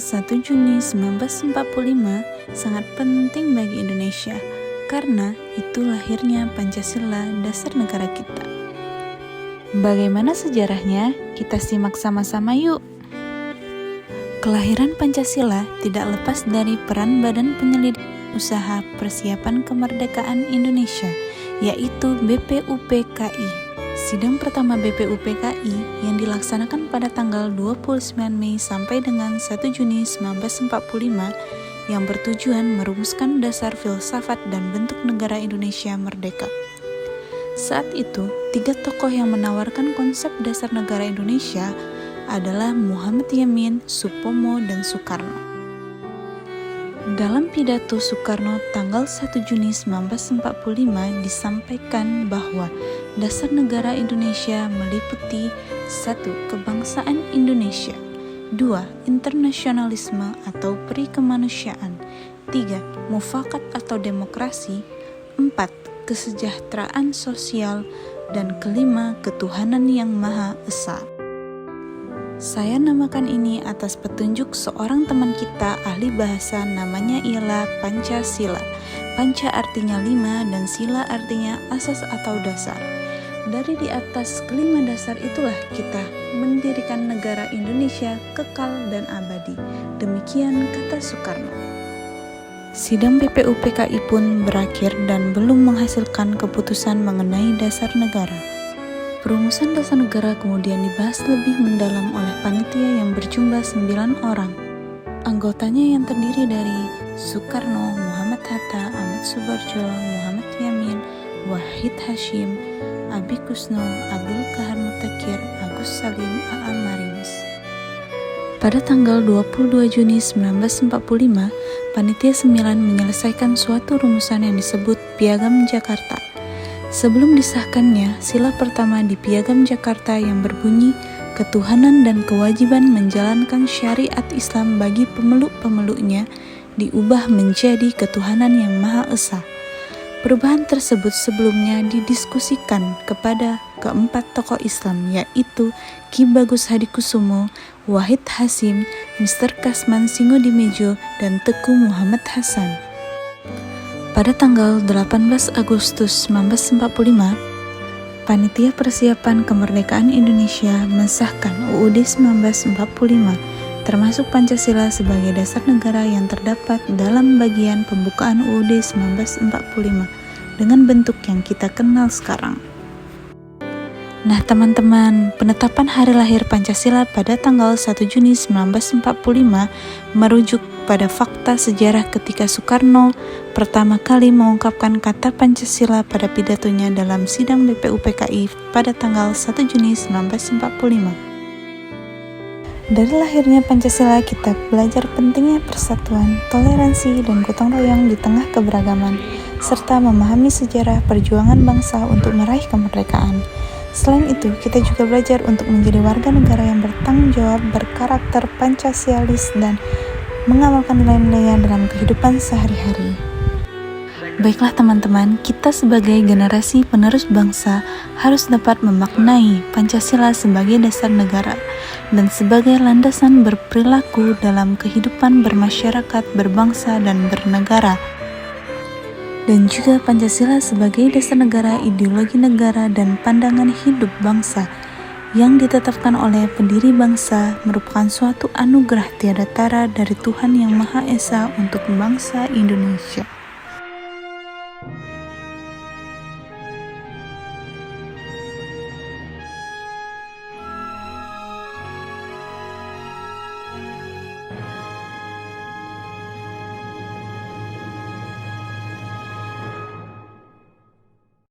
1 Juni 1945 sangat penting bagi Indonesia karena itu lahirnya Pancasila, dasar negara kita. Bagaimana sejarahnya? Kita simak sama-sama yuk. Kelahiran Pancasila tidak lepas dari peran Badan Penyelidik Usaha Persiapan Kemerdekaan Indonesia, yaitu BPUPKI. Sidang pertama BPUPKI yang dilaksanakan pada tanggal 29 Mei sampai dengan 1 Juni 1945 yang bertujuan merumuskan dasar filsafat dan bentuk negara Indonesia merdeka. Saat itu, 3 tokoh yang menawarkan konsep dasar negara Indonesia adalah Muhammad Yamin, Supomo, dan Soekarno. Dalam pidato Soekarno tanggal 1 Juni 1945 disampaikan bahwa dasar negara Indonesia meliputi 1. Kebangsaan Indonesia, 2. Internasionalisme atau peri kemanusiaan, 3. Mufakat atau demokrasi, 4. Kesejahteraan sosial, dan 5. Ketuhanan yang Maha Esa. Saya namakan ini atas petunjuk seorang teman kita ahli bahasa, namanya ialah Pancasila. Panca artinya 5 dan sila artinya asas atau dasar. Dari di atas kelima dasar itulah kita mendirikan negara Indonesia kekal dan abadi. Demikian kata Soekarno. Sidang BPUPKI pun berakhir dan belum menghasilkan keputusan mengenai dasar negara. Perumusan dasar negara kemudian dibahas lebih mendalam oleh panitia yang berjumlah 9 orang. Anggotanya yang terdiri dari Soekarno, Muhammad Hatta, Ahmad Subarjo, Muhammad Yamin, Wahid Hasyim, Abi Kusno, Abdul Kahar Mutakir, Agus Salim, A.A. Marims. Pada tanggal 22 Juni 1945, panitia 9 menyelesaikan suatu rumusan yang disebut Piagam Jakarta. Sebelum disahkannya, sila pertama di Piagam Jakarta yang berbunyi ketuhanan dan kewajiban menjalankan syariat Islam bagi pemeluk-pemeluknya diubah menjadi ketuhanan yang Maha Esa. Perubahan tersebut sebelumnya didiskusikan kepada keempat tokoh Islam, yaitu Ki Bagus Hadikusumo, Wahid Hasyim, Mr. Kasman Singodimedjo, dan Teguh Muhammad Hasan. Pada tanggal 18 Agustus 1945, Panitia Persiapan Kemerdekaan Indonesia mensahkan UUD 1945, termasuk Pancasila sebagai dasar negara yang terdapat dalam bagian pembukaan UUD 1945 dengan bentuk yang kita kenal sekarang. Nah teman-teman, penetapan hari lahir Pancasila pada tanggal 1 Juni 1945 merujuk pada fakta sejarah ketika Soekarno pertama kali mengungkapkan kata Pancasila pada pidatonya dalam sidang BPUPKI pada tanggal 1 Juni 1945. Dari lahirnya Pancasila, kita belajar pentingnya persatuan, toleransi, dan gotong royong di tengah keberagaman, serta memahami sejarah perjuangan bangsa untuk meraih kemerdekaan. Selain itu, kita juga belajar untuk menjadi warga negara yang bertanggung jawab, berkarakter Pancasialis, dan mengamalkan nilai-nilainya dalam kehidupan sehari-hari. Baiklah teman-teman, kita sebagai generasi penerus bangsa harus dapat memaknai Pancasila sebagai dasar negara dan sebagai landasan berperilaku dalam kehidupan bermasyarakat, berbangsa, dan bernegara. Dan juga Pancasila sebagai dasar negara, ideologi negara, dan pandangan hidup bangsa yang ditetapkan oleh pendiri bangsa merupakan suatu anugerah tiada tara dari Tuhan Yang Maha Esa untuk bangsa Indonesia.